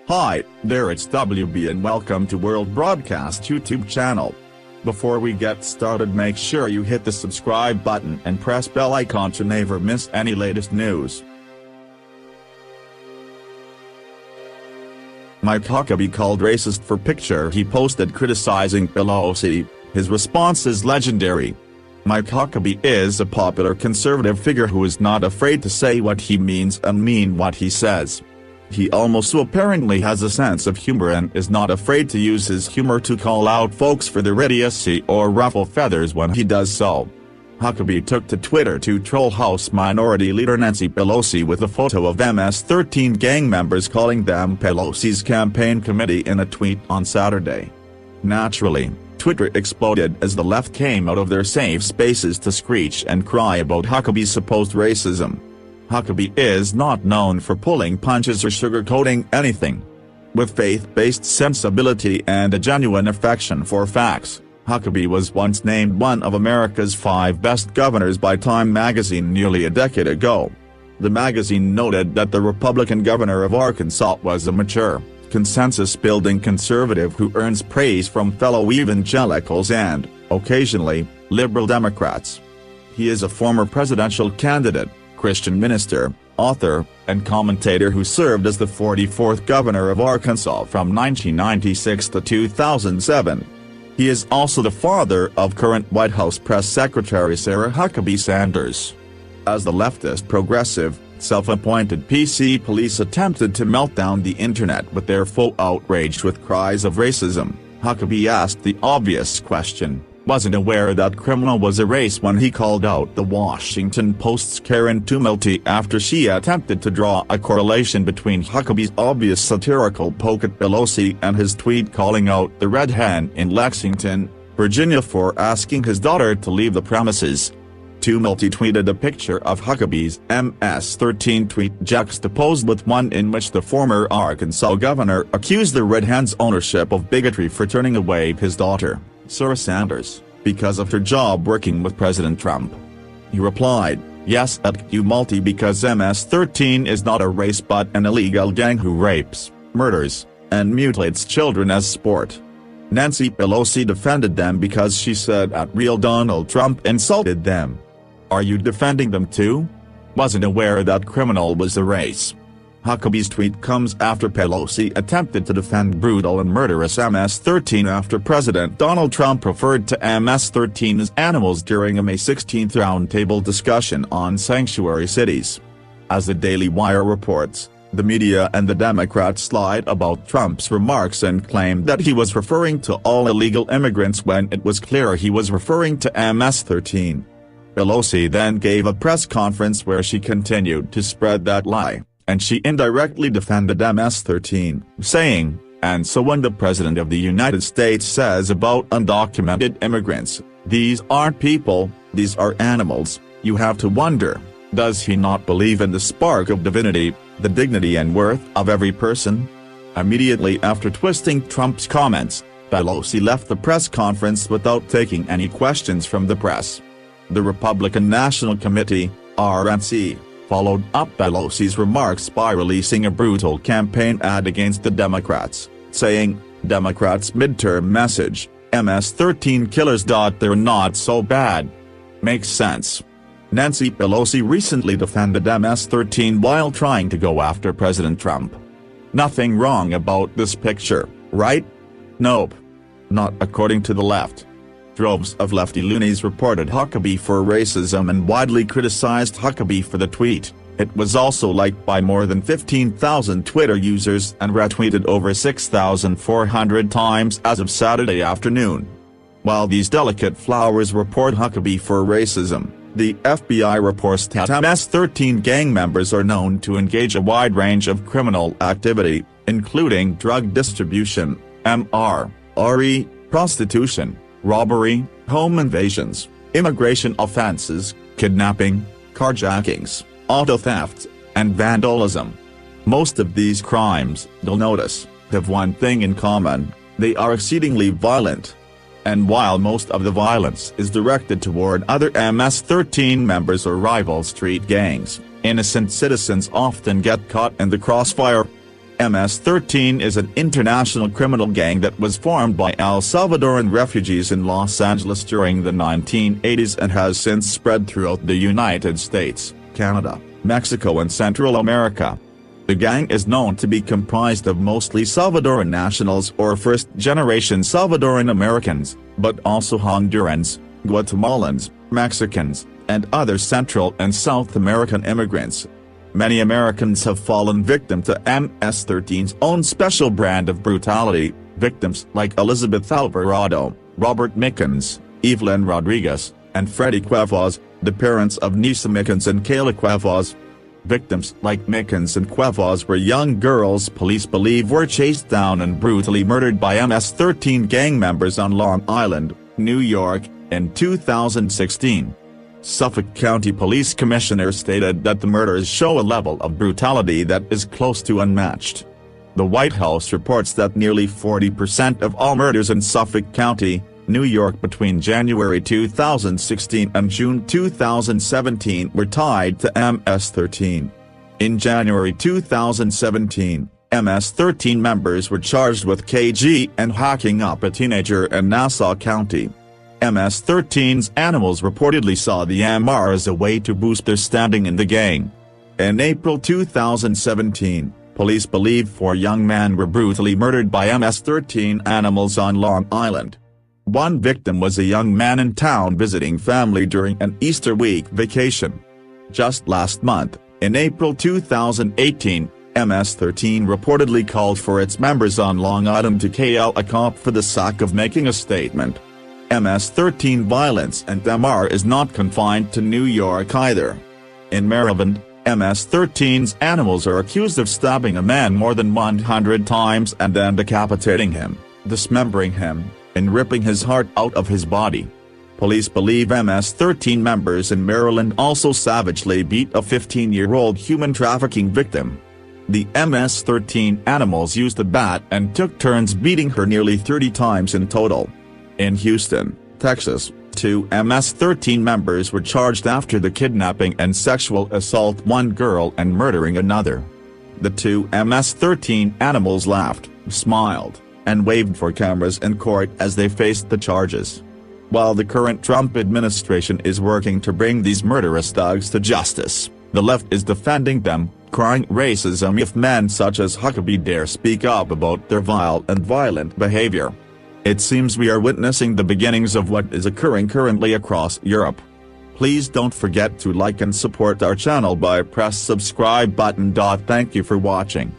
Hi, there, it's WB and welcome to World Broadcast YouTube channel. Before we get started, make sure you hit the subscribe button and press bell icon to never miss any latest news. Mike Huckabee called racist for picture he posted criticizing Pelosi. His response is legendary. Mike Huckabee is a popular conservative figure who is not afraid to say what he means and mean what he says. He also apparently has a sense of humor and is not afraid to use his humor to call out folks for their idiocy or ruffle feathers when he does so. Huckabee took to Twitter to troll House Minority Leader Nancy Pelosi with a photo of MS-13 gang members calling them Pelosi's campaign committee in a tweet on Saturday. Naturally, Twitter exploded as the left came out of their safe spaces to screech and cry about Huckabee's supposed racism. Huckabee is not known for pulling punches or sugarcoating anything. With faith-based sensibility and a genuine affection for facts, Huckabee was once named one of America's 5 best governors by Time magazine nearly a decade ago. The magazine noted that the Republican governor of Arkansas was a mature, consensus-building conservative who earns praise from fellow evangelicals and, occasionally, liberal Democrats. He is a former presidential candidate, Christian minister, author, and commentator who served as the 44th governor of Arkansas from 1996 to 2007. He is also the father of current White House Press Secretary Sarah Huckabee Sanders. As the leftist progressive, self-appointed PC police attempted to melt down the internet with their faux outrage with cries of racism, Huckabee asked the obvious question: wasn't aware that criminal was a race when he called out the Washington Post's Karen Tumulty after she attempted to draw a correlation between Huckabee's obvious satirical poke at Pelosi and his tweet calling out the red hen in Lexington, Virginia for asking his daughter to leave the premises. Tumulty tweeted a picture of Huckabee's MS-13 tweet juxtaposed with one in which the former Arkansas governor accused the red hen's ownership of bigotry for turning away his daughter, Sarah Sanders, because of her job working with President Trump. He replied, "Yes, at Tumulty, because MS-13 is not a race but an illegal gang who rapes, murders, and mutilates children as sport." Nancy Pelosi defended them because she said at real Donald Trump insulted them. Are you defending them too? Wasn't aware that criminal was a race. Huckabee's tweet comes after Pelosi attempted to defend brutal and murderous MS-13 after President Donald Trump referred to MS-13 as animals during a May 16 roundtable discussion on sanctuary cities. As the Daily Wire reports, the media and the Democrats lied about Trump's remarks and claimed that he was referring to all illegal immigrants when it was clear he was referring to MS-13. Pelosi then gave a press conference where she continued to spread that lie, and she indirectly defended MS-13, saying, "And so when the President of the United States says about undocumented immigrants, these aren't people, these are animals, you have to wonder, does he not believe in the spark of divinity, the dignity and worth of every person?" Immediately after twisting Trump's comments, Pelosi left the press conference without taking any questions from the press. The Republican National Committee, RNC, followed up Pelosi's remarks by releasing a brutal campaign ad against the Democrats, saying, "Democrats' midterm message, MS-13 killers. They're not so bad." Makes sense. Nancy Pelosi recently defended MS-13 while trying to go after President Trump. Nothing wrong about this picture, right? Nope. Not according to the left. Droves of lefty loonies reported Huckabee for racism and widely criticized Huckabee for the tweet. It was also liked by more than 15,000 Twitter users and retweeted over 6,400 times as of Saturday afternoon. While these delicate flowers report Huckabee for racism, the FBI reports that MS-13 gang members are known to engage a wide range of criminal activity, including drug distribution, MRE, prostitution, robbery, home invasions, immigration offenses, kidnapping, carjackings, auto thefts, and vandalism. Most of these crimes, you'll notice, have one thing in common: they are exceedingly violent. And while most of the violence is directed toward other MS-13 members or rival street gangs, innocent citizens often get caught in the crossfire. MS-13 is an international criminal gang that was formed by El Salvadoran refugees in Los Angeles during the 1980s and has since spread throughout the United States, Canada, Mexico and Central America. The gang is known to be comprised of mostly Salvadoran nationals or first-generation Salvadoran Americans, but also Hondurans, Guatemalans, Mexicans, and other Central and South American immigrants. Many Americans have fallen victim to MS-13's own special brand of brutality, victims like Elizabeth Alvarado, Robert Mickens, Evelyn Rodriguez, and Freddie Cuevas, the parents of Nisa Mickens and Kayla Cuevas. Victims like Mickens and Cuevas were young girls police believe were chased down and brutally murdered by MS-13 gang members on Long Island, New York, in 2016. Suffolk County Police Commissioner stated that the murders show a level of brutality that is close to unmatched. The White House reports that nearly 40% of all murders in Suffolk County, New York between January 2016 and June 2017 were tied to MS-13. In January 2017, MS-13 members were charged with KG and hacking up a teenager in Nassau County. MS-13's animals reportedly saw the MR as a way to boost their standing in the gang. In April 2017, police believe 4 young men were brutally murdered by MS-13 animals on Long Island. One victim was a young man in town visiting family during an Easter week vacation. Just last month, in April 2018, MS-13 reportedly called for its members on Long Island to kill a cop for the sake of making a statement. MS-13 violence and MR is not confined to New York either. In Maryland, MS-13's animals are accused of stabbing a man more than 100 times and then decapitating him, dismembering him, and ripping his heart out of his body. Police believe MS-13 members in Maryland also savagely beat a 15-year-old human trafficking victim. The MS-13 animals used a bat and took turns beating her nearly 30 times in total. In Houston, Texas, 2 MS-13 members were charged after the kidnapping and sexual assault one girl and murdering another. The 2 MS-13 animals laughed, smiled, and waved for cameras in court as they faced the charges. While the current Trump administration is working to bring these murderous thugs to justice, the left is defending them, crying racism if men such as Huckabee dare speak up about their vile and violent behavior. It seems we are witnessing the beginnings of what is occurring currently across Europe. Please don't forget to like and support our channel by press subscribe button. Thank you for watching.